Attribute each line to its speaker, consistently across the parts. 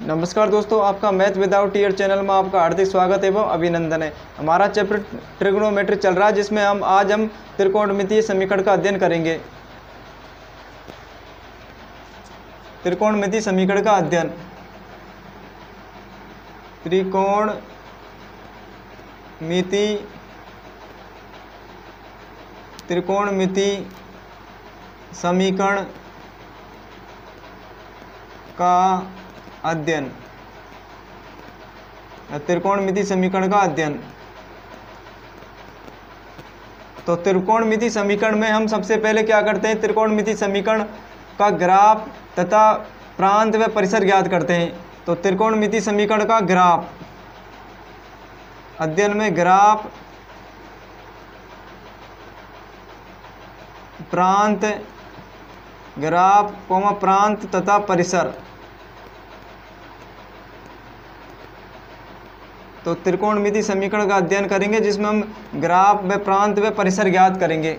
Speaker 1: नमस्कार दोस्तों, आपका मैथ विदाउट टीयर चैनल में आपका हार्दिक स्वागत एवं अभिनंदन है। हमारा चैप्टर ट्रिग्नोमेट्री चल रहा है, जिसमें आज हम त्रिकोणमितीय समीकरण का अध्ययन करेंगे। त्रिकोणमितीय समीकरण का अध्ययन। त्रिकोणमितीय समीकरण का अध्ययन। त्रिकोणमितीय समीकरण का अध्ययन। तो त्रिकोणमितीय समीकरण में हम सबसे पहले क्या करते हैं, त्रिकोणमितीय समीकरण का ग्राफ तथा प्रांत व परिसर ज्ञात करते हैं। तो त्रिकोणमितीय समीकरण का ग्राफ अध्ययन में ग्राफ, प्रांत, प्रांत तथा परिसर। तो त्रिकोणमितीय समीकरण का अध्ययन करेंगे, जिसमें हम ग्राफ व प्रांत व परिसर ज्ञात करेंगे।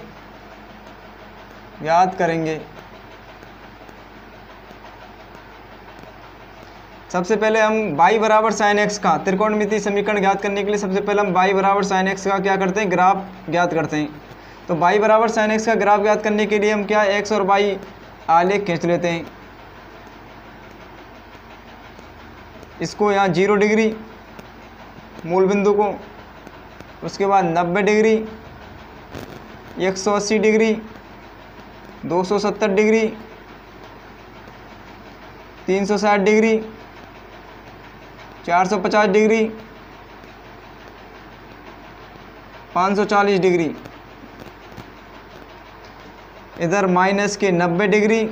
Speaker 1: सबसे पहले हम y बराबर साइन एक्स का त्रिकोणमितीय समीकरण ज्ञात करने के लिए सबसे पहले हम y बराबर साइन एक्स का क्या करते हैं, ग्राफ ज्ञात करते हैं। तो y बराबर साइन एक्स का ग्राफ ज्ञात करने के लिए हम क्या x और y आलेख खींच लेते हैं। इसको यहाँ 0 डिग्री मूल बिंदु को, उसके बाद 90 degree, 180 degree, 270 degree, 360 degree, 450 degree, 540 degree. इधर माइनस के 90 डिग्री,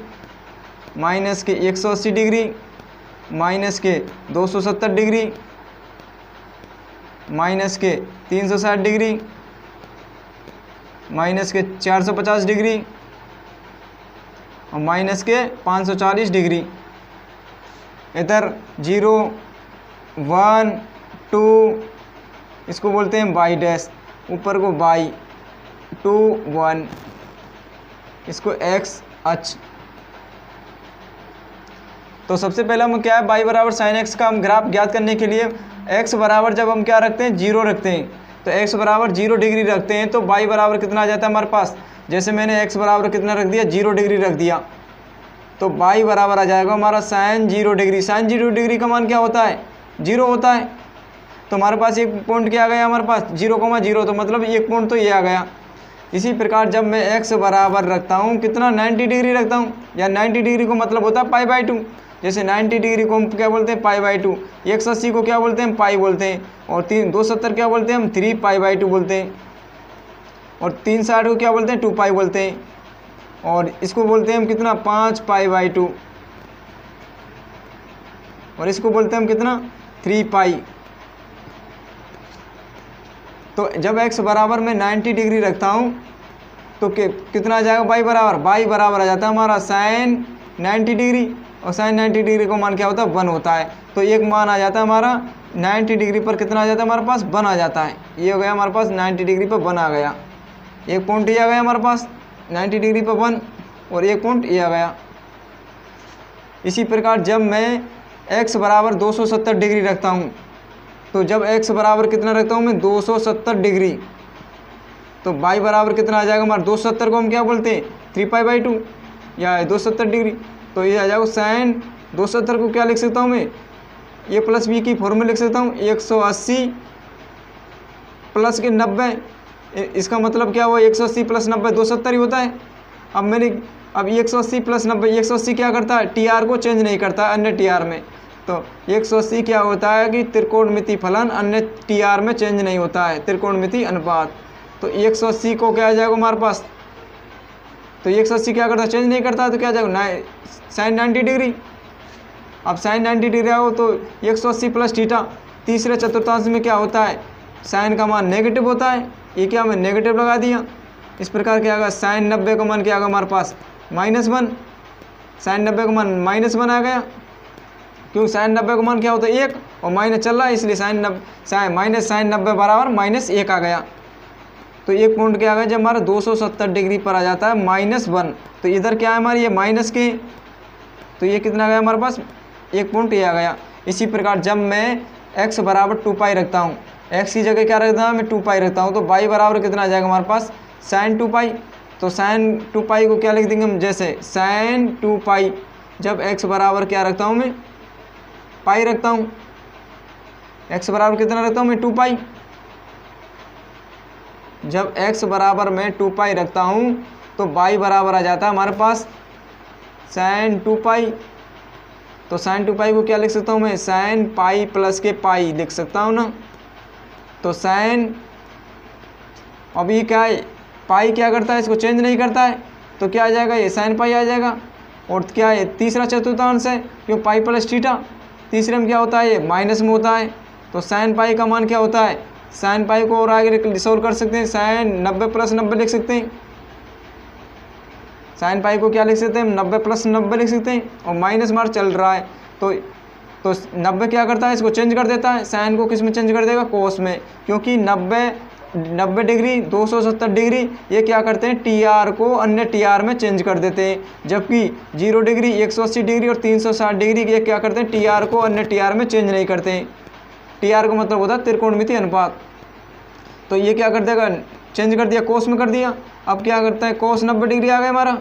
Speaker 1: माइनस के 180 डिग्री, माइनस के 270 डिग्री, माइनस के 360 डिग्री, माइनस के 450 डिग्री और माइनस के 540 डिग्री। इधर 0, 1, 2 इसको बोलते हैं y डैश, ऊपर को y, 2, 1 इसको x अक्ष। तो सबसे पहले हम क्या है, y बराबर साइन एक्स का हम ग्राफ ज्ञात करने के लिए x बराबर जब हम क्या रखते हैं, 0 रखते हैं। तो x बराबर 0 डिग्री रखते हैं, तो y बराबर कितना आ जाता है हमारे पास। जैसे मैंने x बराबर कितना रख दिया, 0 डिग्री रख दिया, तो y बराबर आ जाएगा हमारा साइन 0 डिग्री। साइन 0 डिग्री का मान क्या होता है, 0 होता है। तो हमारे पास एक पॉइंट क्या आ गया, हमारे पास 0,0, तो मतलब एक पॉइंट तो ये आ गया। इसी प्रकार जब मैं x बराबर रखता हूँ कितना, 90 डिग्री रखता हूँ, या 90 डिग्री को मतलब होता है π/2। जैसे 90 डिग्री को हम क्या बोलते हैं, π/2। 180 को क्या बोलते हैं, पाई बोलते हैं। और 270 क्या बोलते हैं हम, 3π/2 बोलते हैं। और 360 को क्या बोलते हैं, 2π बोलते हैं। और इसको बोलते हैं हम कितना, 5π/2। और इसको बोलते हैं हम कितना, 3π। तो जब x बराबर मैं 90 डिग्री रखता हूँ तो कितना आ जाएगा, y बराबर आ जाता है हमारा साइन 90 डिग्री। और साइन 90 डिग्री का मान क्या होता है, 1 होता है। तो एक मान आ जाता है हमारा 90 डिग्री पर कितना आ जाता है हमारे पास, 1 आ जाता है। ये हो गया हमारे पास 90 डिग्री पर 1 आ गया। एक पॉइंट ये आ गया हमारे पास 90 डिग्री पर 1, और एक पॉइंट ये आ गया। इसी प्रकार जब मैं x बराबर 270 डिग्री रखता हूँ, तो जब x बराबर कितना रखता हूँ मैं, 270 डिग्री, तो y बराबर कितना आ जाएगा हमारा, 270 को हम क्या बोलते हैं, 3π/2 या 270 डिग्री। तो ये आ जाएगा साइन 270 को क्या लिख सकता हूँ मैं, a प्लस b की फॉर्म में लिख सकता हूँ, 180 प्लस के 90। इसका मतलब क्या हुआ, 180 प्लस 90 270 ही होता है। अब 180 प्लस 90, 180 क्या करता है, TR को चेंज नहीं करता अन्य TR में। तो 180 क्या होता है कि त्रिकोणमितीय फलन अन्य TR में चेंज नहीं होता है, त्रिकोणमितीय अनुपात। तो 180 को क्या आ जाएगा हमारे पास, तो 180 क्या करता है, चेंज नहीं करता, तो क्या आ जाएगा, साइन 90 डिग्री। अब साइन 90 डिग्री आओ तो 180 प्लस थीटा, तीसरे चतुर्थांश में क्या होता है, साइन का मान नेगेटिव होता है। ये क्या मैं नेगेटिव लगा दिया। इस प्रकार क्या आएगा, साइन 90 का मान क्या आएगा हमारे पास, -1। साइन 90 का मान -1 आ गया, क्योंकि साइन 90 का मान क्या होता है, 1, और माइनस चल रहा है, इसलिए साइन 90 बराबर -1 आ गया। तो एक पॉइंट क्या आ गया, जब हमारा 270 डिग्री पर आ जाता है -1, तो इधर क्या है हमारी ये माइनस के, तो ये कितना आ गया हमारे पास, एक पॉइंट ये आ गया। इसी प्रकार जब मैं x बराबर 2 पाई रखता हूँ, x की जगह क्या रखता हूँ मैं 2 पाई रखता हूँ, तो y बराबर कितना आ जाएगा हमारे पास sin 2 पाई। तो sin 2 पाई को क्या लिख देंगे हम, जैसे sin 2 पाई जब x बराबर क्या रखता हूँ मैं पाई रखता हूँ, x बराबर कितना रखता हूँ मैं 2 पाई। जब x बराबर मैं 2 पाई रखता हूँ तो y बराबर आ जाता है हमारे पास sin 2 पाई। तो sin 2 पाई को क्या लिख सकता हूँ मैं, sin पाई प्लस के पाई लिख सकता हूँ ना। तो sin, अब ये क्या है, पाई क्या करता है, इसको चेंज नहीं करता है, तो क्या आ जाएगा, ये sin पाई आ जाएगा। और क्या है, तीसरा चतुर्थांश है, क्यों पाई प्लस थीटा, तीसरे में क्या होता है, ये माइनस में होता है। तो sin पाई का मान क्या होता है, sin पाई को और आगे सोल्व कर सकते हैं, sin 90 प्लस 90 लिख सकते हैं। sin पाई को क्या लिख सकते हैं, 90 प्लस 90 लिख सकते हैं। और माइनस मार्क चल रहा है तो 90 क्या करता है, इसको चेंज कर देता है, sin को किस में चेंज कर देगा, कोस में, क्योंकि 90 डिग्री 270 डिग्री ये क्या करते हैं, TR को अन्य TR में चेंज कर देते हैं। जबकि 0 डिग्री 180 डिग्री और 360 डिग्री ये क्या करते हैं, TR को अन्य TR में चेंज नहीं करते हैं। TR का मतलब होता है त्रिकोणमितीय अनुपात। तो ये क्या कर देगा, चेंज कर दिया, कोस में कर दिया। अब क्या करता है, कोस 90 डिग्री आ गया हमारा।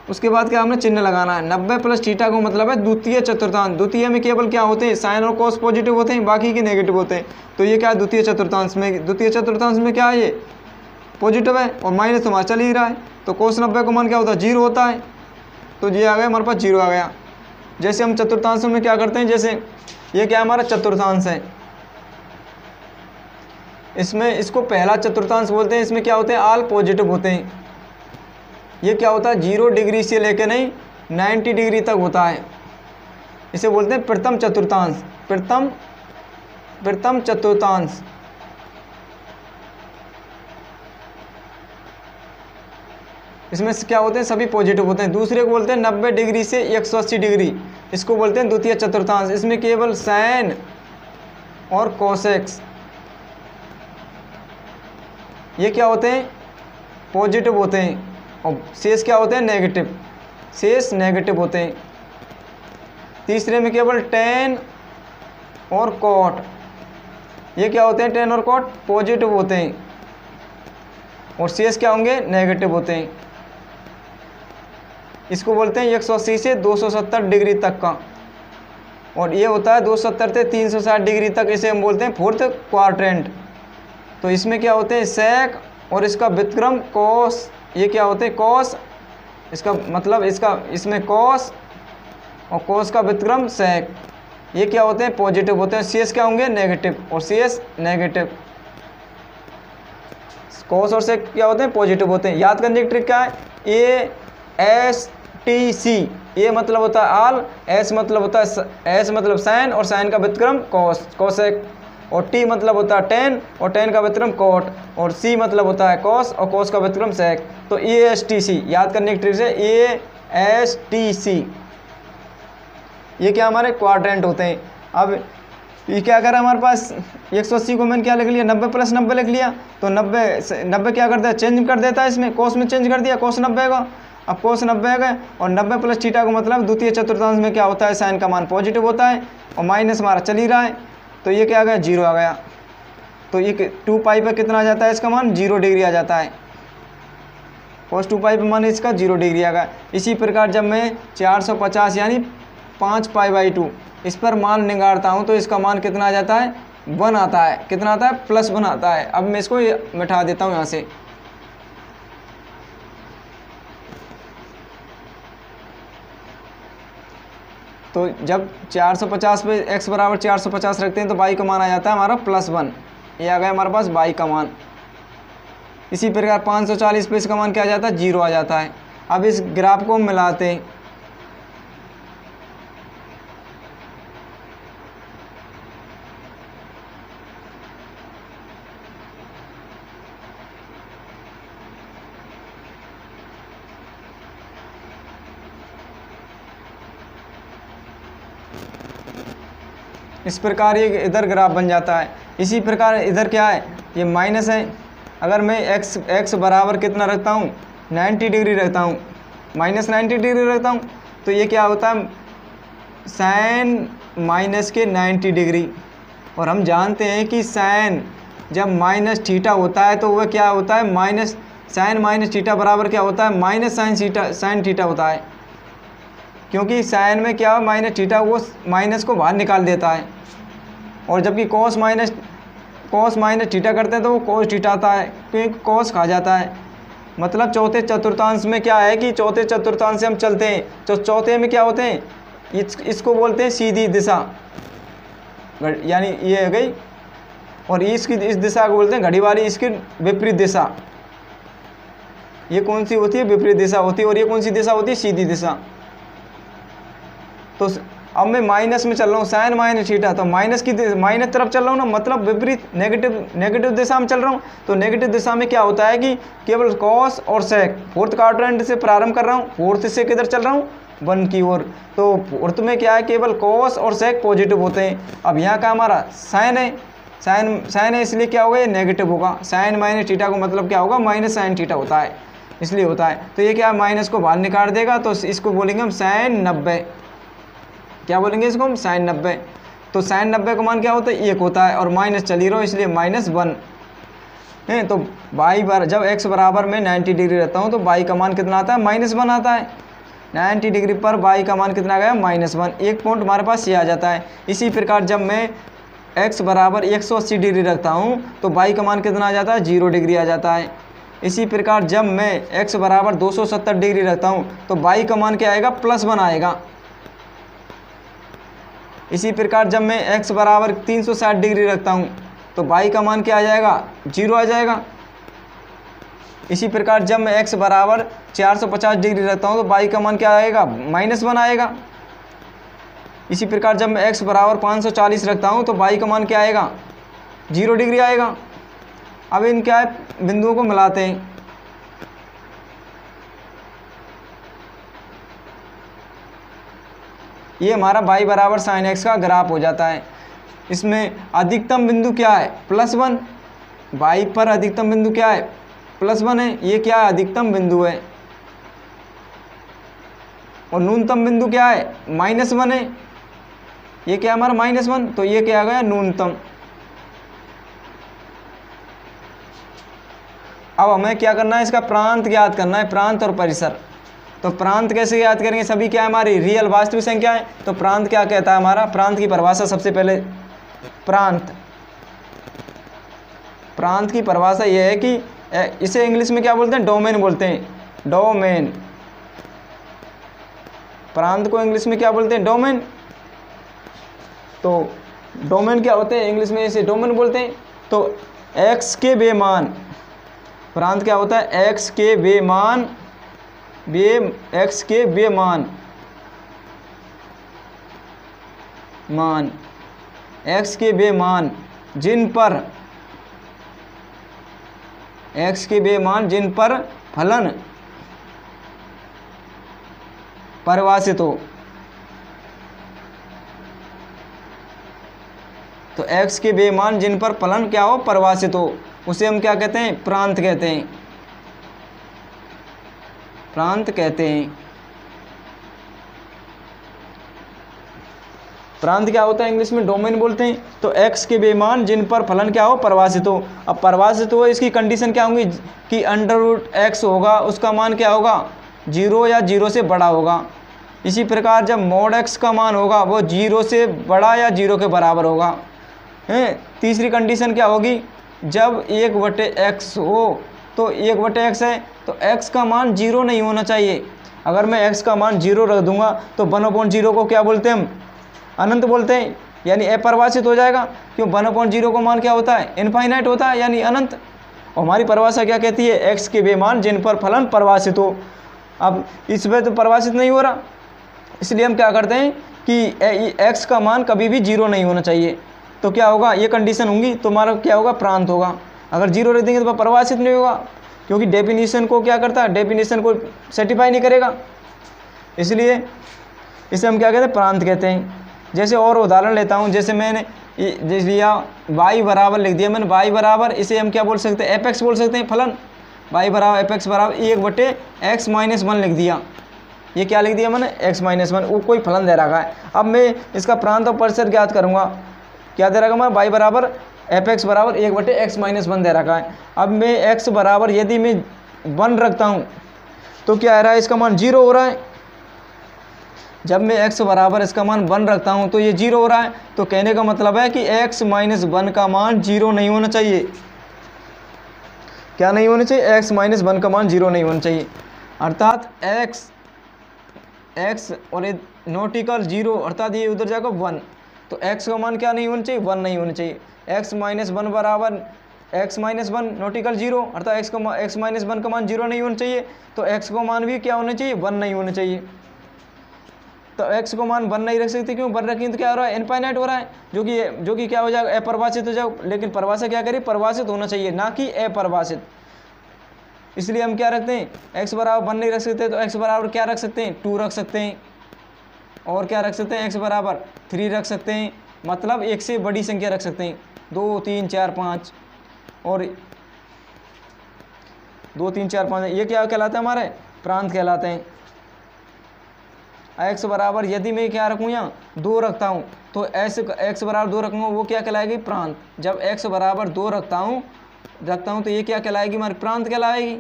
Speaker 1: उसके बाद क्या हमने चिन्ह लगाना है, 90 प्लस थीटा को मतलब है द्वितीय चतुर्थांश। द्वितीय में केवल क्या होते हैं, साइन और कोस पॉजिटिव होते हैं, बाकी के नेगेटिव होते हैं। तो ये क्या है, द्वितीय चतुर्थांश में, द्वितीय चतुर्थांश में क्या है, ये पॉजिटिव है और माइनस हमारा चल ही रहा है। तो कोस 90 का मान क्या होता है, 0 होता है। तो ये आ गया हमारे पास 0 आ गया। जैसे हम चतुर्थांश में क्या करते हैं, जैसे ये क्या हमारा चतुर्थांश है, इसमें इसको पहला चतुर्थांश बोलते हैं। इसमें क्या होते हैं, आल पॉजिटिव होते हैं। ये क्या होता है, 0 डिग्री से लेकर नहीं 90 डिग्री तक होता है। इसे बोलते हैं प्रथम चतुर्थांश, प्रथम चतुर्थांश। इसमें क्या होते हैं, सभी पॉजिटिव होते हैं। दूसरे को बोलते हैं 90 डिग्री से 180 डिग्री, इसको बोलते हैं द्वितीय चतुर्थांश। इसमें केवल साइन और कोसेक्स ये क्या होते हैं, पॉजिटिव होते हैं, और शेष क्या होते हैं, नेगेटिव, शेष नेगेटिव होते हैं। तीसरे में केवल टेन और कॉट ये क्या होते हैं, टेन और कॉट पॉजिटिव होते हैं, और शेष क्या होंगे, नेगेटिव होते हैं। इसको बोलते हैं 180 से 270 डिग्री तक का, और ये होता है 270 से 360 डिग्री तक, इसे हम बोलते हैं फोर्थ क्वाड्रेंट। तो इसमें क्या होते हैं, सेक और इसका व्युत्क्रम कोस, ये क्या होते हैं, कोस, इसका मतलब इसमें कोस और कोस का व्युत्क्रम सेक, ये क्या होते हैं, पॉजिटिव होते हैं। शेष क्या होंगे, नेगेटिव, और शेष नेगेटिव। कोस और सेक क्या होते हैं, पॉजिटिव होते हैं। याद करने की ट्रिक क्या है, ASTC, ये मतलब होता है आल, एस मतलब होता है, एस मतलब साइन और साइन का व्युत्क्रम कोस, कोसेक, और टी मतलब होता है टेन और टेन का व्युत्क्रम कोट, और सी मतलब होता है कोस और कोस का व्युत्क्रम सेक। तो ASTC याद करने की ट्रिक से ASTC ये क्या हमारे क्वाड्रेंट होते हैं। अब ये क्या करा हमारे पास, 180 को मैंने क्या लिख लिया, 90 प्लस 90 लिख लिया। तो 90 क्या करता है, चेंज कर देता है, इसमें कोस में चेंज कर दिया, कोस 90 का। अब कोस 90 गए, और 90 प्लस थीटा को मतलब द्वितीय चतुर्थांश में क्या होता है, साइन का मान पॉजिटिव होता है, और माइनस हमारा चल ही रहा है। तो ये क्या आ गया, 0 आ गया। तो ये 2 पाई पर कितना आ जाता है, इसका मान 0 डिग्री आ जाता है। कोस 2 पाई पर मान इसका 0 डिग्री आ गया। इसी प्रकार जब मैं 450 यानी 5 पाई/2 इस पर मान निकालता हूँ तो इसका मान कितना आ जाता है, 1 आता है। कितना आता है, +1 आता है। अब मैं इसको मिटा देता हूँ यहाँ से। तो जब 450 पे x बराबर 450 रखते हैं तो y का मान आ जाता है हमारा +1। ये आ गया हमारे पास y का मान। इसी प्रकार 540 पे इसका मान क्या आ जाता है, 0 आ जाता है। अब इस ग्राफ को हम मिलाते हैं। इस प्रकार ये इधर ग्राफ बन जाता है। इसी प्रकार इधर क्या है, ये माइनस है। अगर मैं x बराबर कितना रखता हूँ, 90 डिग्री रखता हूँ, -90 डिग्री रखता हूँ, तो ये क्या होता है, साइन माइनस के 90 डिग्री। और हम जानते हैं कि साइन जब माइनस थीटा होता है तो वह क्या होता है, माइनस साइन माइनस थीटा बराबर क्या होता है, माइनस साइन थीटा होता है। क्योंकि साइन में क्या माइनस थीटा वो माइनस को बाहर निकाल देता है, और जबकि कॉस माइनस थीटा करते हैं तो वो कॉस थीटा आता है, क्योंकि कॉस खा जाता है। मतलब चौथे चतुर्थांश में क्या है कि चौथे चतुर्थांश से हम चलते हैं तो चौथे में क्या होते हैं, इसको बोलते हैं सीधी दिशा, यानी ये हो गई, और इसकी इस दिशा को बोलते हैं घड़ी वाली, इसकी विपरीत दिशा। ये कौन सी होती है, विपरीत दिशा होती है, और ये कौन सी दिशा होती है, सीधी दिशा। तो अब मैं माइनस में चल रहा हूँ, साइन माइनस थीटा, तो माइनस तरफ चल रहा हूँ ना, मतलब विपरीत नेगेटिव दिशा में चल रहा हूँ। तो नेगेटिव दिशा में क्या होता है कि केवल कॉस और सेक, फोर्थ क्वाड्रेंट से प्रारंभ कर रहा हूँ, फोर्थ से किधर चल रहा हूँ, 1 की ओर। तो फोर्थ में क्या है, केवल कॉस और सेक पॉजिटिव होते हैं। अब यहाँ का हमारा साइन है, साइन है, इसलिए क्या होगा, ये नेगेटिव होगा। साइन माइनस थीटा को मतलब क्या होगा, माइनस साइन थीटा होता है, इसलिए होता है। तो ये क्या माइनस को बाहर निकाल देगा, तो इसको बोलेंगे हम साइन 90। क्या बोलेंगे इसको हम, साइन 90। तो साइन 90 का मान क्या होता है, 1 होता है, और माइनस चल ही रहा हो इसलिए -1 है। तो बाई बार जब x बराबर में 90 डिग्री रहता हूँ तो बाई का मान कितना आता है, -1 आता है। 90 डिग्री पर बाई का मान कितना गया, -1। एक पॉइंट हमारे पास ये आ जाता है। इसी प्रकार जब मैं x बराबर 180 डिग्री रखता हूँ तो बाई का मान कितना आ जाता है, 0 डिग्री आ जाता है। इसी प्रकार जब मैं x बराबर 270 डिग्री रखता हूँ तो बाई का मान क्या आएगा, +1 आएगा। इसी प्रकार जब मैं x बराबर 360 डिग्री रखता हूँ तो बाई का मान क्या आ जाएगा, 0 आ जाएगा। इसी प्रकार जब मैं x बराबर 450 डिग्री रखता हूँ तो बाई का मान क्या आएगा, -1 आएगा। इसी प्रकार जब मैं x बराबर 540 रखता हूँ तो बाई का मान क्या आएगा, 0 डिग्री आएगा। अब इन क्या है, बिंदुओं को मिलाते हैं। ये हमारा y बराबर साइन x का ग्राफ हो जाता है। इसमें अधिकतम बिंदु क्या है, +1। y पर अधिकतम बिंदु क्या है, +1 है, ये क्या है, अधिकतम बिंदु है। और न्यूनतम बिंदु क्या है, -1 है, ये क्या है हमारा -1, तो ये क्या आ गया, न्यूनतम। अब हमें क्या करना है, इसका प्रांत ज्ञात करना है, प्रांत और परिसर। तो प्रांत कैसे याद करेंगे, सभी क्या है हमारी रियल वास्तविक संख्या है। तो प्रांत क्या कहता है हमारा, प्रांत की परिभाषा सबसे पहले, प्रांत की परिभाषा यह है कि इसे इंग्लिश में क्या बोलते हैं, डोमेन बोलते हैं, डोमेन। प्रांत को इंग्लिश में क्या बोलते हैं, डोमेन। तो डोमेन क्या होते हैं, इंग्लिश में इसे डोमेन बोलते हैं। तो x के बेमान, प्रांत क्या होता है, x के बेमान, x के बेमान मान, x के बेमान जिन पर, x के बेमान जिन पर फलन परिभाषित हो। तो x के बेमान जिन पर फलन क्या हो, परिभाषित हो, उसे हम क्या कहते हैं, प्रांत कहते हैं, प्रांत कहते हैं। प्रांत क्या होता है, इंग्लिश में डोमेन बोलते हैं। तो x के बेमान जिन पर फलन क्या हो, परिभाषित हो। अब परिभाषित हो, इसकी कंडीशन क्या होंगी कि √x होगा, उसका मान क्या होगा, 0 या 0 से बड़ा होगा। इसी प्रकार जब mod x का मान होगा वो 0 से बड़ा या 0 के बराबर होगा। तीसरी कंडीशन क्या होगी, जब 1/x हो, तो 1/x है तो x का मान 0 नहीं होना चाहिए। अगर मैं x का मान 0 रख दूंगा तो 1/0 को क्या बोलते हैं हम, अनंत बोलते हैं, यानी अपरिभाषित हो जाएगा। क्यों, 1/0 का मान क्या होता है, इनफाइनाइट होता है, यानी अनंत। और हमारी परिभाषा क्या कहती है, x के बेमान जिन पर फलन परिभाषित हो। अब इसमें तो परिभाषित नहीं हो रहा, इसलिए हम क्या करते हैं कि x का मान कभी भी 0 नहीं होना चाहिए। तो क्या होगा, ये कंडीशन होंगी तो हमारा क्या होगा, प्रांत होगा। अगर 0 रख देंगे तो परिभाषित नहीं होगा, क्योंकि डेफिनेशन को क्या करता है, डेफिनेशन को सेटिफाई नहीं करेगा, इसलिए इसे हम क्या कहते हैं, प्रांत कहते हैं। जैसे और उदाहरण लेता हूँ, जैसे मैंने जैसे लिया y बराबर लिख दिया मैंने, y बराबर, इसे हम क्या बोल सकते हैं, fx बोल सकते हैं, फलन y बराबर fx बराबर 1/x - 1 लिख दिया। ये क्या लिख दिया मैंने, x माइनस वन, वो कोई फलन दे रखा है। अब मैं इसका प्रांत और परिसर ज्ञात करूँगा। क्या दे रखा मैं, y बराबर एफ एक्स बराबर 1/x माइनस वन दे रखा है। अब मैं x बराबर यदि मैं 1 रखता हूँ तो क्या आ रहा है, इसका मान 0 हो रहा है। जब मैं x बराबर इसका मान 1 रखता हूँ तो ये 0 हो रहा है। तो कहने का मतलब है कि x माइनस 1 का मान 0 नहीं होना चाहिए। क्या नहीं होना चाहिए, x माइनस 1 का मान 0 नहीं होना चाहिए। अर्थात x और नॉट इक्वल 0, अर्थात ये उधर जाकर 1, तो x का मान क्या नहीं होना चाहिए, 1 नहीं होना चाहिए। x माइनस 1 बराबर x माइनस 1 नॉट इक्वल 0, अर्थात x माइनस 1 का मान 0 नहीं होना चाहिए। तो x का मान भी क्या होना चाहिए, 1 नहीं होना चाहिए। तो x को मान 1 नहीं रख सकते, क्यों 1 रखें तो क्या हो रहा है, इनफाइनाइट हो रहा है, जो कि क्या हो जाएगा, अपरिभाषित हो जाएगा। लेकिन परिभाषा क्या करिए, परिभाषित होना चाहिए, ना कि अपरिभाषित। इसलिए हम क्या रखते हैं, x बराबर 1 नहीं रख सकते, तो x बराबर क्या रख सकते हैं, 2 रख सकते हैं। और क्या रख सकते हैं, x बराबर 3 रख सकते हैं, मतलब 1 से बड़ी संख्या रख सकते हैं, 2 3 4 5 और 2 3 4 5। ये क्या कहलाता है, हमारे प्रांत कहलाते हैं। x बराबर यदि मैं क्या रखूँ, यहाँ 2 रखता हूँ, तो x बराबर 2 रखूँगा, वो क्या कहलाएगी, प्रांत। जब x बराबर 2 रखता हूँ तो ये क्या कहलाएगी, हमारी प्रांत कहलाएगी।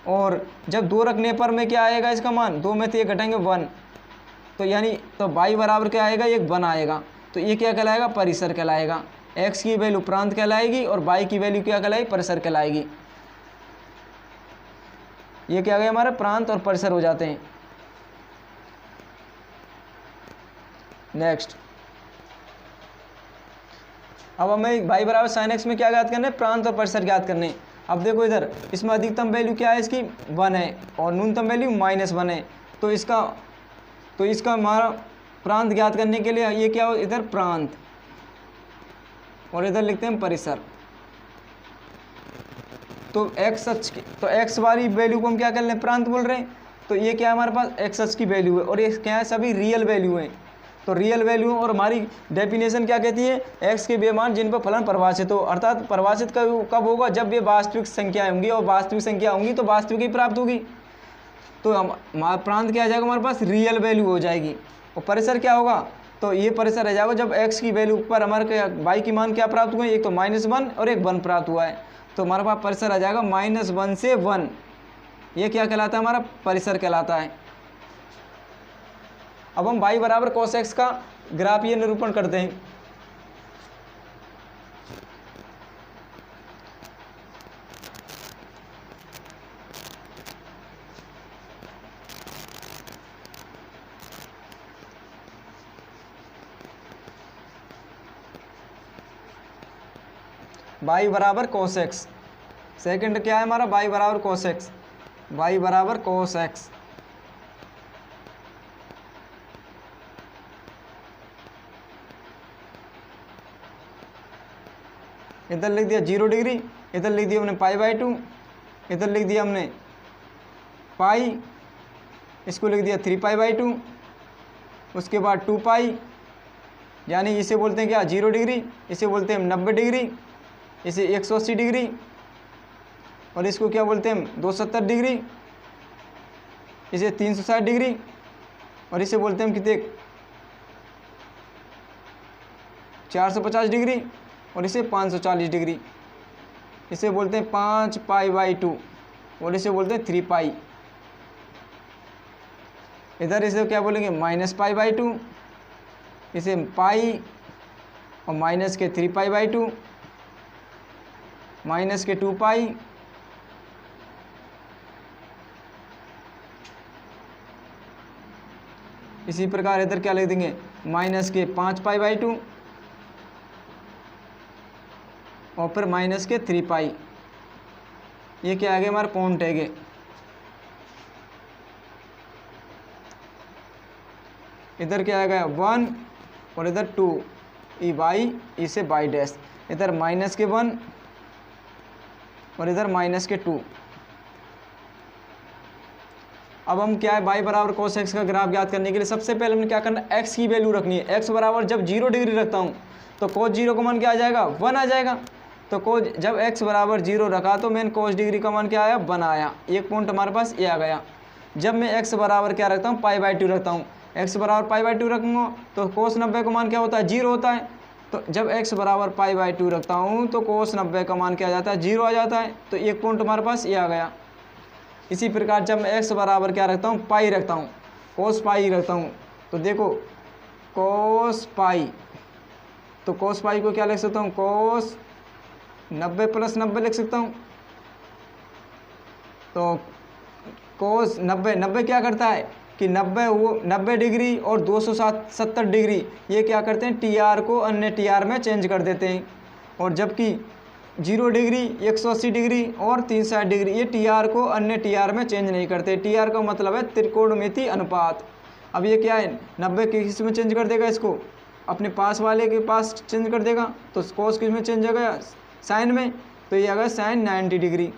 Speaker 1: और जब 2 रखने पर में क्या आएगा, इसका मान 2 में से 1 घटाएंगे 1, तो यानी तो y बराबर क्या आएगा, 1 आएगा। तो ये क्या कहलाएगा, परिसर कहलाएगा। x की वैल्यू प्रांत कहलाएगी और y की वैल्यू क्या कहलाएगी, परिसर कहलाएगी। ये क्या गए, हमारे प्रांत और परिसर हो जाते हैं। नेक्स्ट, अब हमें y बराबर साइन x में क्या ज्ञात करना है, प्रांत और परिसर ज्ञात करने। अब देखो इधर, इसमें अधिकतम वैल्यू क्या है, इसकी 1 है और न्यूनतम वैल्यू -1 है। तो इसका हमारा प्रांत ज्ञात करने के लिए ये क्या हो, इधर प्रांत और इधर लिखते हैं परिसर। तो x वाली वैल्यू को हम क्या कर रहे हैं, प्रांत बोल रहे हैं। तो ये क्या है, हमारे पास x अक्ष की वैल्यू है और ये क्या है, सभी रियल वैल्यू है। तो रियल वैल्यू और हमारी डेफिनेशन क्या कहती है, x के वे मान जिन पर फलन परिभाषित हो। अर्थात परिभाषित कब होगा, जब ये वास्तविक संख्याएं होंगी, और वास्तविक संख्या होंगी तो वास्तविक ही प्राप्त होगी। तो हमारा प्रांत क्या आ जाएगा, हमारे पास रियल वैल्यू हो जाएगी। और परिसर क्या होगा, तो ये परिसर रह जाएगा जब x की वैल्यू पर हमारे y की मान क्या प्राप्त हुए, एक तो -1 और एक 1 प्राप्त हुआ है। तो हमारे पास परिसर आ जाएगा -1 से 1। ये क्या कहलाता है, हमारा परिसर कहलाता है। अब हम y बराबर cos x का ग्राफ ये निरूपण करते हैं। y बराबर cos x, सेकंड क्या है हमारा, y बराबर cos x, y बराबर cos x। इधर लिख दिया 0 डिग्री, इधर लिख दिया हमने π/2, इधर लिख दिया हमने पाई, इसको लिख दिया 3π/2, उसके बाद 2π, यानी इसे बोलते हैं क्या, 0 डिग्री, इसे बोलते हैं 90 डिग्री, इसे 180 डिग्री, और इसको क्या बोलते हैं 270 डिग्री, इसे 360 डिग्री, और इसे बोलते हैं कितने 450 डिग्री, और इसे 540 डिग्री। इसे बोलते हैं 5π/2 और इसे बोलते हैं 3π। इधर इसे क्या बोलेंगे -π/2, इसे पाई और माइनस के 3π/2, माइनस के 2π, इसी प्रकार इधर क्या लिख देंगे माइनस के 5π/2 और फिर माइनस के 3π। ये क्या आ गया हमारा पॉइंट है। इधर क्या आ गया 1 और इधर 2, ई बाई ई से बाई डैश, इधर माइनस के 1 और इधर माइनस के 2। अब हम क्या है y बराबर cos x का ग्राफ ज्ञात करने के लिए सबसे पहले हमने क्या करना है, x की वैल्यू रखनी है। x बराबर जब 0 डिग्री रखता हूँ तो cos 0 का मान क्या आ जाएगा 1 आ जाएगा। तो cos जब x बराबर 0 रखा तो मैंने cos डिग्री का मान क्या आया 1 आया। एक पॉइंट हमारे पास ये आ गया। जब मैं x बराबर क्या रखता हूँ, पाई बाई 2 रखता हूँ, x बराबर पाई बाई 2 रखूँगा तो कोस 90 का मान क्या होता है, 0 होता है। तो जब x बराबर पाई बाई 2 रखता हूँ तो कोस 90 का मान क्या आ जाता है, 0 आ जाता है। तो एक पॉइंट हमारे पास ये आ गया। इसी प्रकार जब मैं x बराबर क्या रखता हूँ, पाई रखता हूँ, कोस पाई रखता हूँ, तो देखो कोस पाई, तो कोस पाई को क्या लिख सकता हूँ, कोस 90 प्लस 90 लिख सकता हूँ। तो कोस 90 क्या करता है कि 90 डिग्री और 270 डिग्री ये क्या करते हैं, टी आर को अन्य टी आर में चेंज कर देते हैं। और जबकि 0 डिग्री, 180 डिग्री और 360 डिग्री ये टी आर को अन्य टी आर में चेंज नहीं करते। टी आर का मतलब है त्रिकोणमिति अनुपात। अब ये क्या है, 90 किस में चेंज कर देगा, इसको अपने पास वाले के पास चेंज कर देगा। तो कोस किस में चेंज हो गया, साइन में, तो ये आ गया साइन 90 डिग्री।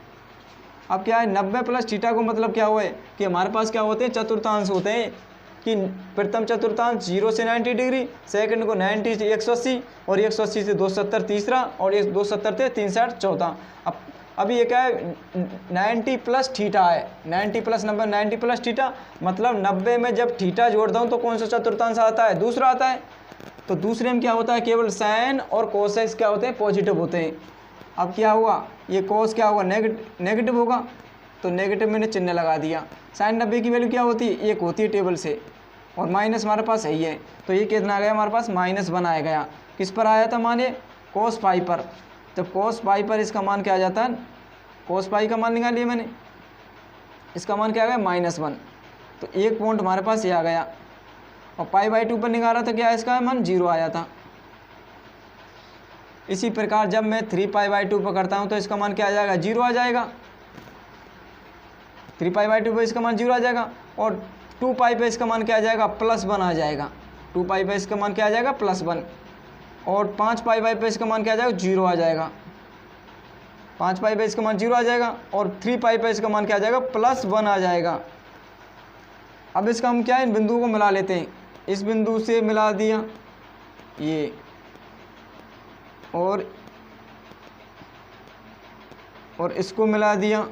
Speaker 1: अब क्या है, 90 प्लस थीटा को मतलब क्या हुआ है कि हमारे पास क्या होते हैं, चतुर्थांश होते हैं। कि प्रथम चतुर्थांश 0 से 90 डिग्री, सेकंड को 90 से 180 और 180 से 270 तीसरा और 270 से 360 चौथा। अब ये क्या है, 90 प्लस थीटा है, 90 प्लस 90 प्लस थीटा, मतलब 90 में जब थीटा जोड़ता हूँ तो कौन सा चतुर्थांश आता है, दूसरा आता है। तो दूसरे में क्या होता है, केवल साइन और कोसेक्स क्या होते हैं, पॉजिटिव होते हैं। अब क्या हुआ, ये कोस क्या होगा, नेगेटिव होगा, तो नेगेटिव मैंने चिन्ह लगा दिया। साइन 90 की वैल्यू क्या होती है, 1 होती है टेबल से, और माइनस हमारे पास सही है। तो ये कितना आ गया हमारे पास, -1 आया गया। किस पर आया था मान, ये कोस पाई पर। जब कोस पाई पर इसका मान क्या आ जाता है, कोस पाई का मान निकाल लिया मैंने, इसका मान क्या आ गया, -1। तो एक पॉइंट हमारे पास ये आ गया। और पाई बाई 2 पर निकाला था, क्या इसका मान 0 आया था। इसी प्रकार जब मैं 3 पाई बाई 2 पर करता हूँ तो इसका मान क्या आ जाएगा, 0 आ जाएगा। 3 पाई बाई 2 पर इसका मान 0 आ जाएगा। और 2 पाई पे इसका मान क्या आ जाएगा, +1 आ जाएगा। 2 पाई पे इसका मान क्या आ जाएगा, +1। और 5 पाई बाई पे इसका मान क्या आ जाएगा, 0 आ जाएगा। 5 पाई पे इसका मान 0 आ जाएगा। और 3 पाई पे इसका मान क्या आ जाएगा, +1 आ जाएगा। अब इसका हम क्या है, इन बिंदुओं को मिला लेते हैं। इस बिंदु से मिला दिया ये, और इसको मिला दिया,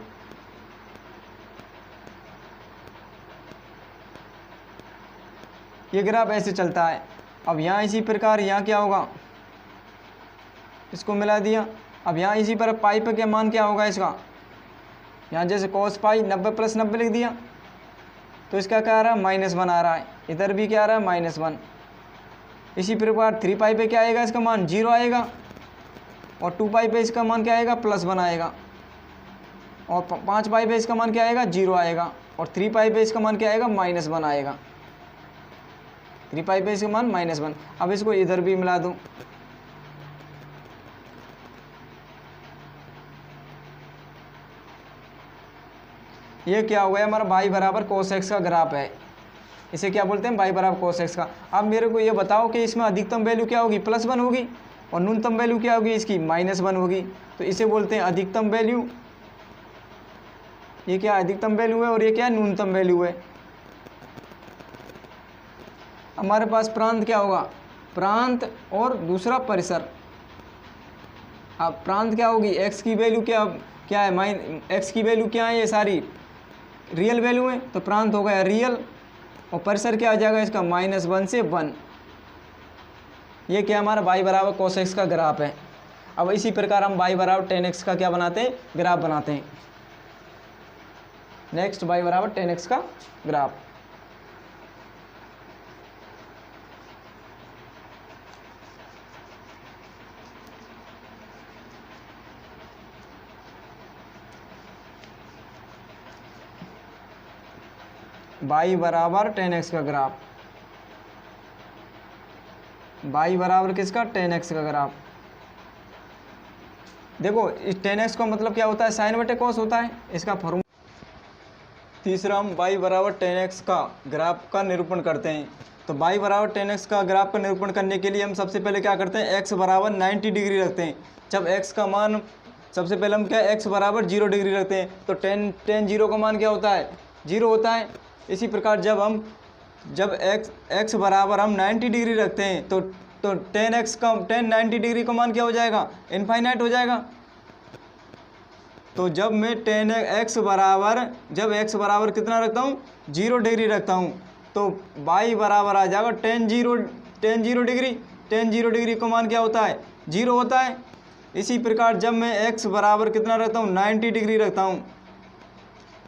Speaker 1: ये ग्राफ ऐसे चलता है। अब यहाँ इसी प्रकार यहाँ क्या होगा, इसको मिला दिया। अब यहाँ इसी पर पाई पे क्या मान क्या होगा इसका, यहाँ जैसे कोस पाई 90 प्लस 90 लिख दिया, तो इसका क्या आ रहा है, -1 आ रहा है। इधर भी क्या आ रहा है, -1। इसी प्रकार 3 पाई पे क्या आएगा, इसका मान 0 आएगा। और 2 पाई पे इसका मान क्या आएगा, +1 आएगा। और 5 पाई पे इसका मान क्या आएगा, 0 आएगा। और 3 पाई पे इसका मान क्या आएगा, -1 आएगा। 3 पाई पे इसका मान -1। अब इसको इधर भी मिला दूँ, ये क्या हो गया हमारा, y बराबर cos x का ग्राफ है। इसे क्या बोलते हैं, y बराबर cos x का। अब मेरे को ये बताओ कि इसमें अधिकतम वैल्यू क्या होगी, +1 होगी, और न्यूनतम वैल्यू क्या होगी इसकी, -1 होगी। तो इसे बोलते हैं अधिकतम वैल्यू। ये क्या अधिकतम वैल्यू है और ये क्या न्यूनतम वैल्यू है। हमारे पास प्रांत क्या होगा, प्रांत और दूसरा परिसर। अब प्रांत क्या होगी, x की वैल्यू क्या है, x की वैल्यू क्या है, ये सारी रियल वैल्यू है, तो प्रांत हो गया रियल। और परिसर क्या आ जाएगा इसका, -1 से 1। ये क्या हमारा y बराबर cos x का ग्राफ है। अब इसी प्रकार हम y बराबर tan x का क्या बनाते हैं, ग्राफ बनाते हैं। नेक्स्ट y बराबर tan x का ग्राफ। y बराबर tan x का ग्राफ, y बराबर किसका, tan x का ग्राफ। देखो इस tan x का मतलब क्या होता है, साइन बटे कॉस होता है, इसका फॉर्मूला। तीसरा हम y बराबर tan x का ग्राफ का निरूपण करते हैं। तो y बराबर tan x का ग्राफ का निरूपण करने के लिए हम सबसे पहले क्या करते हैं, x बराबर 90 डिग्री रखते हैं। जब x का मान, सबसे पहले हम क्या, x बराबर 0 डिग्री रखते हैं, तो tan 0 का मान क्या होता है, 0 होता है। इसी प्रकार जब x बराबर हम 90 डिग्री रखते हैं तो tan 90 डिग्री का मान क्या हो जाएगा, इनफाइनाइट हो जाएगा। तो जब मैं जब x बराबर कितना रखता हूँ 0 डिग्री रखता हूँ तो y बराबर आ जाएगा tan 0 डिग्री। tan 0 डिग्री का मान क्या होता है 0 होता है। इसी प्रकार जब मैं x बराबर कितना रखता हूँ 90 डिग्री रखता हूँ,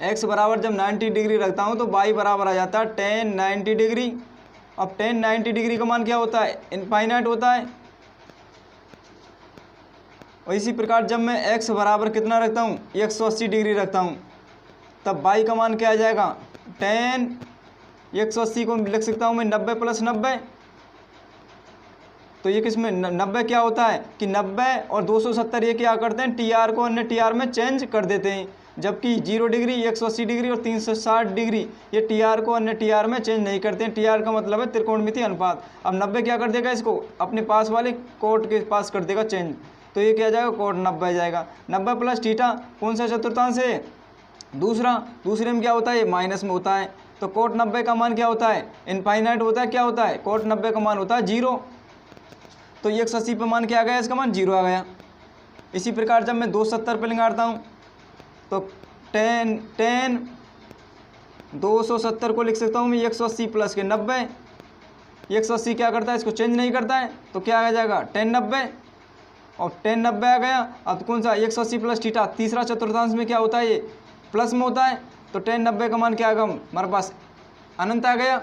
Speaker 1: x बराबर जब 90 डिग्री रखता हूँ तो y बराबर आ जाता है tan 90 डिग्री। अब tan 90 डिग्री का मान क्या होता है इनफाइनाइट होता है। और इसी प्रकार जब मैं x बराबर कितना रखता हूँ 180 डिग्री रखता हूँ तब y का मान क्या आ जाएगा tan 180 को लिख सकता हूँ मैं 90 + 90। तो ये किसमें 90 क्या होता है कि 90 और 270 ये क्या करते हैं TR को अन्य TR में चेंज कर देते हैं, जबकि 0 डिग्री 180 डिग्री और 360 डिग्री ये TR को अन्य TR में चेंज नहीं करते हैं। TR का मतलब है त्रिकोणमितीय अनुपात। अब 90 क्या कर देगा इसको अपने पास वाले कोट के पास कर देगा चेंज, तो ये क्या जाएगा कोट 90 आ जाएगा। 90 + थीटा कौन सा चतुर्थांश है दूसरे में क्या होता है ये माइनस में होता है। तो कोट 90 का मान क्या होता है इनफाइनाइट होता है। क्या होता है कोट 90 का मान होता है 0। तो 180 पे मान क्या आ गया इसका मान 0 आ गया। इसी प्रकार जब मैं 270 पे निकालता हूँ तो tan 270 को लिख सकता हूँ मैं 180 + के 90। 180 क्या करता है इसको चेंज नहीं करता है तो क्या आ जाएगा tan 90 और tan 90 आ गया। अब कौन सा 180 + थीटा तीसरा चतुर्थांश में क्या होता है ये प्लस में होता है। तो tan 90 का मान क्या आ गया हमारे पास अनंत आ गया।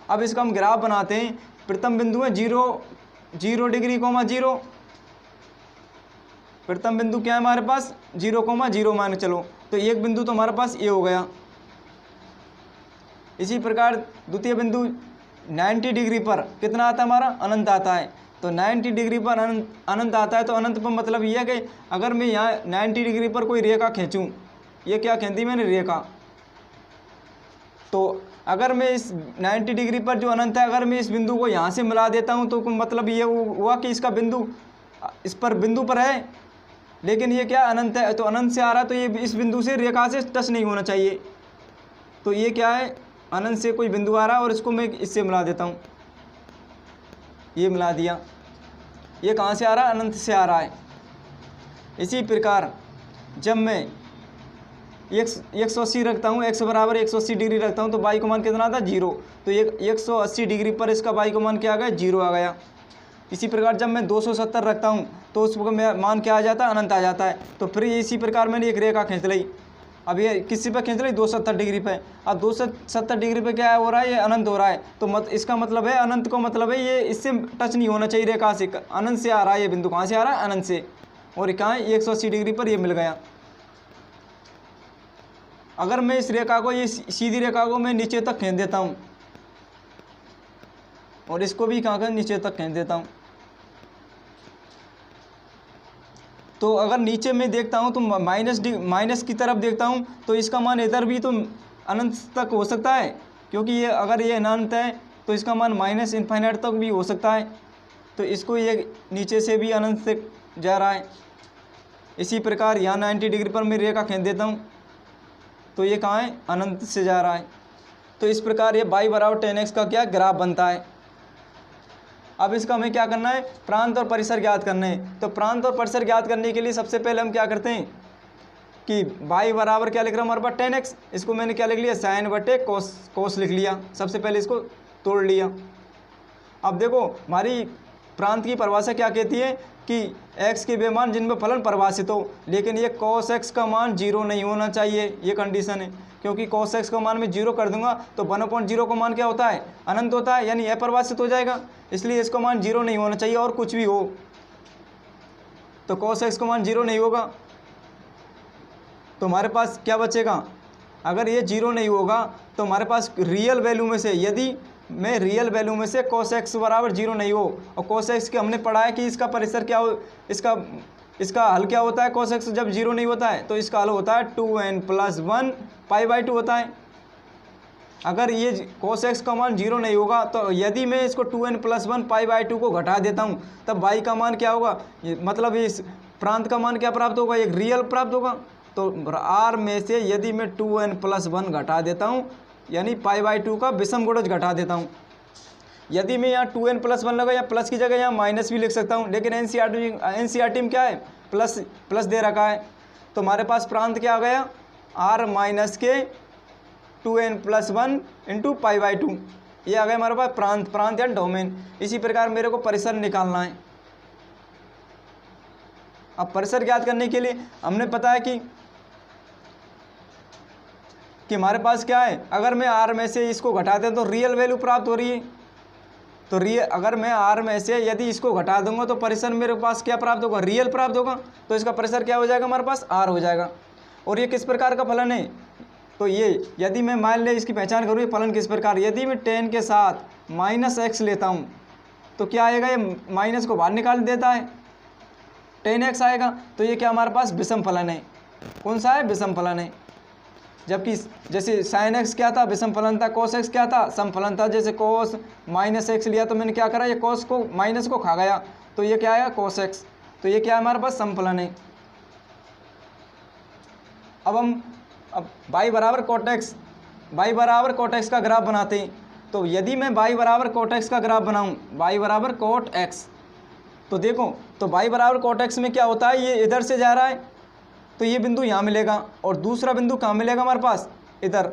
Speaker 1: अब इसका हम ग्राफ बनाते हैं। प्रथम बिंदु है 0 डिग्री, 0। प्रथम बिंदु क्या है हमारे पास 0, मान चलो तो एक बिंदु तो हमारे पास ये हो गया। इसी प्रकार द्वितीय बिंदु 90 डिग्री पर कितना आता है हमारा अनंत आता है। तो 90 डिग्री पर अनंत आता है। तो अनंत पर मतलब यह है कि अगर मैं यहाँ 90 डिग्री पर कोई रेखा खींचूँ, ये क्या खींची मैंने रेखा, तो अगर मैं इस 90 डिग्री पर जो अनंत है अगर मैं इस बिंदु को यहाँ से मिला देता हूँ तो मतलब ये हुआ कि इसका बिंदु इस पर बिंदु पर है, लेकिन ये क्या अनंत है तो अनंत से आ रहा है तो ये इस बिंदु से रेखा से टच नहीं होना चाहिए। तो ये क्या है अनंत से कोई बिंदु आ रहा है और इसको मैं इससे मिला देता हूँ, ये मिला दिया। ये कहाँ से आ रहा है अनंत से आ रहा है। इसी प्रकार जब मैं 180 रखता हूँ x बराबर 180 डिग्री रखता हूँ तो y का मान कितना आता है 0। तो 180 डिग्री पर इसका y का मान क्या आ गया 0 आ गया। इसी प्रकार जब मैं 270 रखता हूँ तो उसको मान क्या आ जाता है अनंत आ जाता है। तो फिर इसी प्रकार मैंने एक रेखा खींच ली। अब ये किसी पर खींच ली 270 डिग्री पे। अब 270 डिग्री पे क्या हो रहा है ये अनंत हो रहा है। तो इसका मतलब है अनंत को मतलब है ये इससे टच नहीं होना चाहिए रेखा से। अनंत से आ रहा है ये बिंदु, कहाँ से आ रहा है अनंत से, और कहाँ है 180 डिग्री पर ये मिल गया। अगर मैं इस रेखा को ये सीधी रेखा को मैं नीचे तक खींच देता हूँ और इसको भी कहाँ का नीचे तक खींच देता हूँ, तो अगर नीचे में देखता हूँ तो माइनस की तरफ देखता हूँ तो इसका मान इधर भी तो अनंत तक हो सकता है, क्योंकि ये अगर ये अनंत है तो इसका मान माइनस इनफाइनाइट तक भी हो सकता है। तो इसको ये नीचे से भी अनंत से जा रहा है। इसी प्रकार यहाँ 90 डिग्री पर मैं रेखा खींच देता हूँ तो ये कहाँ है अनंत से जा रहा है। तो इस प्रकार ये y बराबर tan x का क्या ग्राफ बनता है। अब इसका हमें क्या करना है प्रांत और परिसर ज्ञात करने हैं। तो प्रांत और परिसर ज्ञात करने के लिए सबसे पहले हम क्या करते हैं कि y बराबर क्या लिख रहा है हमारे पास tan x, इसको मैंने क्या लिख लिया sin बटे कोस लिख लिया। सबसे पहले इसको तोड़ लिया। अब देखो हमारी प्रांत की परिभाषा क्या कहती है कि x के वे मान जिनमें फलन परिभाषित हो, लेकिन ये cos x का मान 0 नहीं होना चाहिए, ये कंडीशन है। क्योंकि cos x का मान मैं 0 कर दूंगा तो 1/0 का मान क्या होता है अनंत होता है, यानी अपरिभाषित हो जाएगा। इसलिए इसका मान 0 नहीं होना चाहिए और कुछ भी हो तो cos x का मान 0 नहीं होगा। तो हमारे पास क्या बचेगा, अगर ये 0 नहीं होगा तो हमारे पास रियल वैल्यू में से, यदि मैं रियल वैल्यू में से cos x बराबर 0 नहीं हो, और cos x के हमने पढ़ा है कि इसका परिसर क्या हो, इसका हल क्या होता है cos x जब 0 नहीं होता है तो इसका हल होता है 2n + 1 π/2 होता है। अगर ये cos x का मान 0 नहीं होगा तो यदि मैं इसको 2n + 1 π/2 को घटा देता हूँ तब y का मान क्या होगा, मतलब इस प्रांत का मान क्या प्राप्त होगा, एक रियल प्राप्त होगा। तो r में से यदि मैं 2n + 1 घटा देता हूँ यानी π/2 का विषम गुणज घटा देता हूँ। यदि मैं यहाँ 2n + 1 लगा या प्लस की जगह यहाँ माइनस भी लिख सकता हूँ, लेकिन एनसीईआरटी में क्या है प्लस दे रखा है। तो हमारे पास प्रांत क्या आ गया, r माइनस के 2n+1 इंटू π/2, ये आ गया हमारे पास प्रांत, प्रांत या डोमेन। इसी प्रकार मेरे को परिसर निकालना है। अब परिसर ज्ञात करने के लिए हमने पता है कि हमारे पास क्या है, अगर मैं r में से इसको घटाते हैं तो रियल वैल्यू प्राप्त हो रही है। तो अगर मैं r में से यदि इसको घटा दूंगा तो परिसर मेरे पास क्या प्राप्त होगा, रियल प्राप्त होगा। तो इसका परिसर क्या हो जाएगा, हमारे पास r हो जाएगा। और ये किस प्रकार का फलन है, तो ये यदि मैं मान ले इसकी पहचान करूँ, ये फलन किस प्रकार, यदि मैं 10 के साथ -x लेता हूँ तो क्या आएगा, ये माइनस को बाहर निकाल देता है, 10x आएगा। तो ये क्या हमारे पास विषम फलन है। कौन सा है, विषम फलन है। जबकि जैसे sin x क्या था, विषम फलन था, cos x क्या था, सम फलन था। जैसे cos -x लिया तो मैंने क्या करा, ये cos को माइनस को खा गया, तो ये क्या आया, cos x। तो ये क्या है, हमारे पास सम फलन है। अब y बराबर cot x का ग्राफ बनाते हैं। तो यदि मैं y बराबर cot x का ग्राफ बनाऊं, y बराबर cot x, तो देखो तो y बराबर cot x में क्या होता है, ये इधर से जा रहा है तो ये बिंदु यहाँ मिलेगा और दूसरा बिंदु कहाँ मिलेगा हमारे पास, इधर।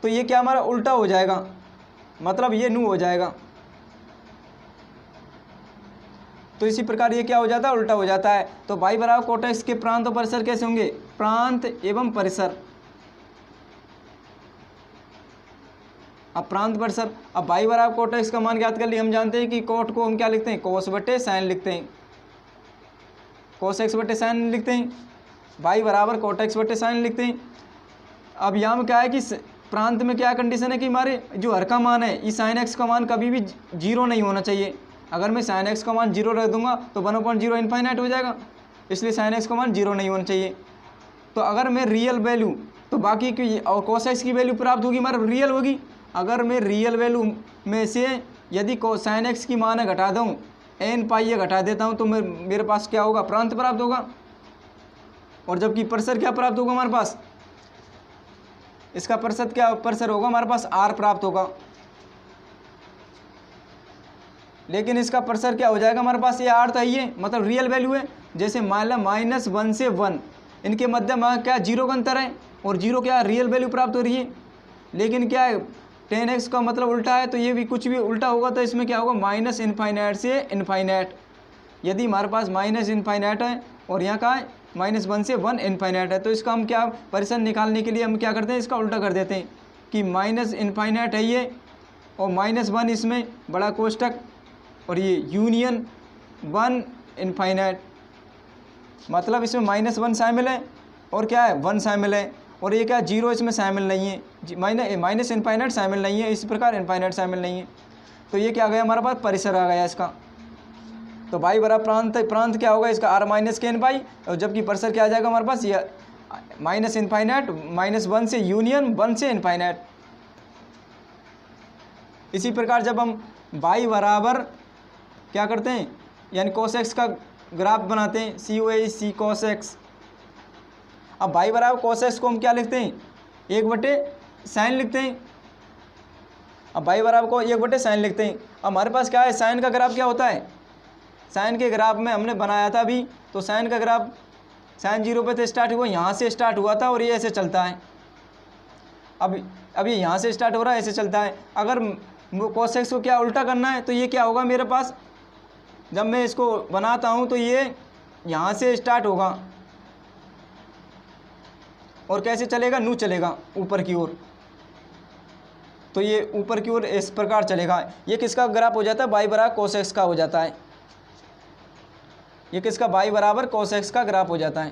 Speaker 1: तो ये क्या हमारा उल्टा हो जाएगा, मतलब ये न्यू हो जाएगा। तो इसी प्रकार ये क्या हो जाता है, उल्टा हो जाता है। तो y बराबर cot x के प्रांत और परिसर कैसे होंगे, प्रांत एवं परिसर। अब प्रांत परिसर, अब y बराबर cot x का मान ज्ञात कर लिए। हम जानते हैं कि cot को हम क्या लिखते हैं, cos बटे sin लिखते हैं, cos x बटे sin लिखते हैं, y बराबर cot x बटे sin लिखते हैं। अब यहाँ में क्या है कि प्रांत में क्या कंडीशन है कि हमारे जो हर का मान है, इस sin x का मान कभी भी 0 नहीं होना चाहिए। अगर मैं sin x का मान 0 रख दूंगा तो 1/0 इनफाइनाइट हो जाएगा, इसलिए sin x का मान 0 नहीं होना चाहिए। तो अगर मैं रियल वैल्यू, तो बाकी की और cos x की वैल्यू प्राप्त होगी हमारा रियल होगी। अगर मैं रियल वैल्यू में से यदि sin x की मान घटा दूँ, n पाई ये घटा देता हूँ, तो मेरे पास क्या होगा, प्रांत प्राप्त होगा। और जबकि परिसर क्या प्राप्त होगा हमारे पास, इसका परिसर होगा हमारे पास r प्राप्त होगा। लेकिन इसका परिसर क्या हो जाएगा हमारे पास, ये r तो है, ये मतलब रियल वैल्यू है। जैसे मान लो -1 से 1, इनके मध्य में क्या 0 का अंतर है, और 0 क्या रियल वैल्यू प्राप्त हो रही है। लेकिन क्या है, 10x का मतलब उल्टा है, तो ये भी कुछ भी उल्टा होगा, तो इसमें क्या होगा, -∞ से इनफाइनाइट। यदि हमारे पास -∞ है और यहाँ का है -1 से 1 इनफाइनाइट है, तो इसका हम क्या परिसर निकालने के लिए हम क्या करते हैं, इसका उल्टा कर देते हैं कि -∞ है ये, और -1 इसमें बड़ा कोष्टक, और ये यूनियन 1 इनफाइनाइट, मतलब इसमें -1 शामिल है और क्या है 1 शामिल है, और ये क्या 0 इसमें शामिल नहीं है, -∞ शामिल नहीं है, इस प्रकार इनफाइनाइट शामिल नहीं है। तो ये क्या आ गया हमारे पास, परिसर आ गया इसका। तो y बराबर प्रांत क्या होगा इसका, r माइनस के n पाई, और जबकि परिसर क्या आ जाएगा हमारे पास, ये -∞ -1 से यूनियन 1 से इनफाइनाइट। इसी प्रकार जब हम y बराबर क्या करते हैं, यानी cos x का ग्राफ बनाते हैं, c cos x। अब y बराबर cos x को हम क्या लिखते हैं, 1/sin लिखते हैं। अब y बराबर को 1/sin लिखते हैं। अब हमारे पास क्या है, sin का ग्राफ क्या होता है, साइन के ग्राफ में हमने बनाया था अभी, तो साइन का ग्राफ sin 0 पे से स्टार्ट हुआ, यहाँ से स्टार्ट हुआ था और ये ऐसे चलता है। अब ये यहाँ से स्टार्ट हो रहा है, ऐसे चलता है। अगर cos x को क्या उल्टा करना है, तो ये क्या होगा मेरे पास, जब मैं इसको बनाता हूँ तो ये यहाँ से स्टार्ट होगा और कैसे चलेगा, न्यू चलेगा ऊपर की ओर। तो ये ऊपर की ओर इस प्रकार चलेगा। ये किसका ग्राफ हो जाता है, y बराबर cos x का हो जाता है। ये किसका, y बराबर cos x का ग्राफ हो जाता है।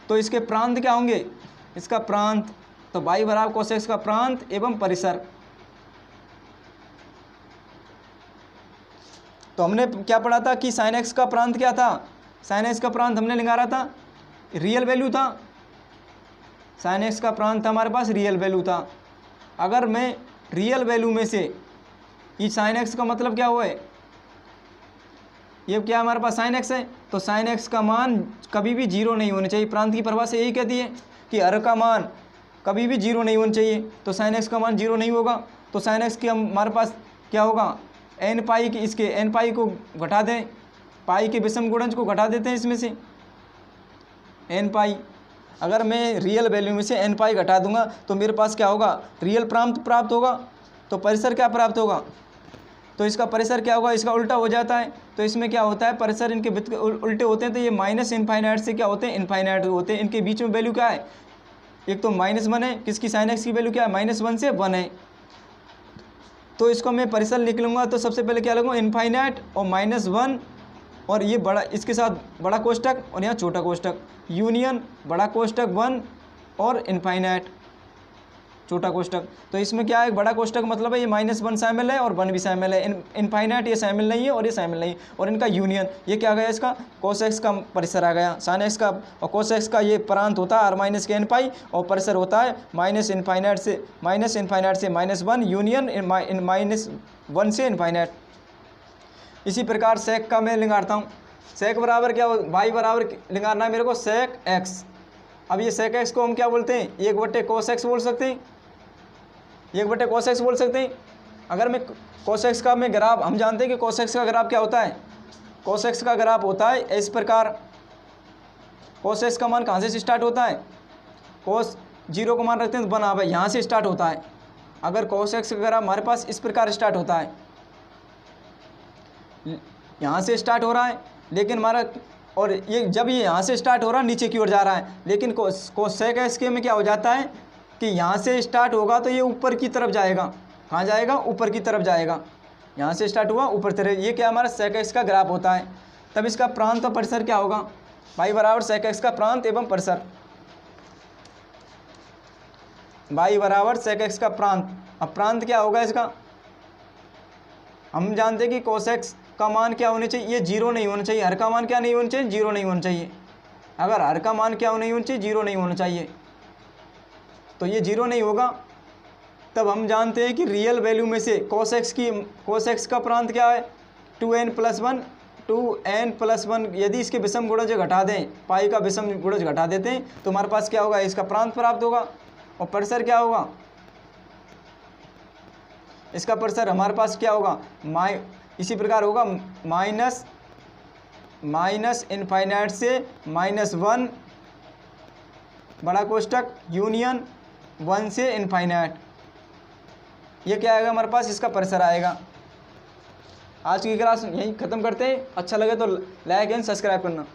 Speaker 1: तो इसके प्रांत क्या होंगे, इसका प्रांत, तो y बराबर cos x का प्रांत एवं परिसर। तो हमने क्या पढ़ा था कि sin x का प्रांत क्या था, sin x का प्रांत हमने निकाला था, रियल वैल्यू था। sin x का प्रांत था हमारे पास, रियल वैल्यू था। अगर मैं रियल वैल्यू में से ये sin x का मतलब क्या हुआ है, ये क्या हमारे पास sin x है, तो sin x का मान कभी भी 0 नहीं होना चाहिए। प्रांत की परिभाषा यही कहती है कि हर का मान कभी भी 0 नहीं होना चाहिए, तो sin x का मान 0 नहीं होगा। तो sin x की हमारे पास क्या होगा, n पाई की, इसके n पाई को घटा दें, पाई के विषम गुणज को घटा देते हैं इसमें से एन पाई। अगर मैं रियल वैल्यू में से एन पाई घटा दूंगा तो मेरे पास क्या होगा, रियल प्राप्त होगा। तो परिसर क्या प्राप्त होगा, तो इसका परिसर क्या होगा, इसका उल्टा हो जाता है। तो इसमें क्या होता है, परिसर इनके वृत्त उल्टे होते हैं, तो ये माइनस इनफाइनाइट से क्या होते हैं, इनफाइनाइट होते हैं। इनके बीच में वैल्यू क्या है, एक तो -1 है, किसकी साइन एक्स की वैल्यू क्या है, -1 से 1 है। तो इसको मैं परिसर लिख लूँगा, तो सबसे पहले क्या लगूँगा, इनफाइनाइट और -1 और ये बड़ा, इसके साथ बड़ा कोष्टक और यहाँ छोटा कोष्टक, यूनियन बड़ा कोष्टक 1 और इनफाइनाइट छोटा कोष्टक। तो इसमें क्या है, बड़ा कोष्टक मतलब है ये -1 शामिल है और 1 भी शामिल है। इनफाइनाइट ये शामिल नहीं है और ये शामिल नहीं, और इनका यूनियन ये क्या गया, इसका cos x का परिसर आ गया, sin x का, और cos x का ये प्रांत होता है r- के n पाई और परिसर होता है माइनस इनफाइनाइट से -1 यूनियन -1 से इनफाइनाइट। इसी प्रकार सेक का मैं लिंगारता हूँ। सेक बराबर क्या हो, y बराबर लिंगारना है मेरे को सेक x। अब ये सेक x को हम क्या बोलते हैं, 1/cos x बोल सकते हैं, 1/cos x बोल सकते हैं। अगर मैं cos x का मैं ग्राफ, हम जानते हैं कि cos x का ग्राफ क्या होता है, cos x का ग्राफ होता है इस प्रकार। cos x का मान कहाँ से स्टार्ट होता है, cos 0 को मान रखते हैं तो 1 भाई यहाँ से स्टार्ट होता है। अगर cos x का ग्राफ हमारे पास इस प्रकार स्टार्ट होता है, यहाँ से स्टार्ट हो रहा है, लेकिन हमारा, और ये जब ये यहाँ से स्टार्ट हो रहा है नीचे की ओर जा रहा है, लेकिन सेक एक्स में क्या हो जाता है कि यहाँ से स्टार्ट होगा तो ये ऊपर की तरफ जाएगा। कहाँ जाएगा, ऊपर की तरफ जाएगा। यहाँ से स्टार्ट हुआ ऊपर तरफ, ये क्या हमारा सेक एक्स का ग्राफ होता है। तब इसका प्रांत और परिसर क्या होगा, y बराबर सेक एक्स का प्रांत एवं परिसर, y बराबर सेक एक्स का प्रांत। अब प्रांत क्या होगा इसका, हम जानते हैं कि cos x का मान क्या होना चाहिए, ये 0 नहीं होना चाहिए। हर का मान क्या नहीं होना चाहिए, 0 नहीं होना चाहिए। अगर हर का मान क्या नहीं होना चाहिए, 0 नहीं होना चाहिए, तो ये 0 नहीं होगा। तब हम जानते हैं कि रियल वैल्यू में से cos x का प्रांत क्या है, 2n+1 यदि इसके विषम गुणज घटा दें, पाई का विषम गुणज घटा देते हैं तो हमारे पास क्या होगा, इसका प्रांत प्राप्त होगा। और परिसर क्या होगा, इसका परिसर हमारे पास क्या होगा, इसी प्रकार होगा माइनस इनफाइनाइट से -1 बड़ा कोष्टक यूनियन 1 से इनफाइनाइट। ये क्या आएगा हमारे पास, इसका परिसर आएगा। आज की क्लास यहीं ख़त्म करते हैं। अच्छा लगे तो लाइक एंड सब्सक्राइब करना।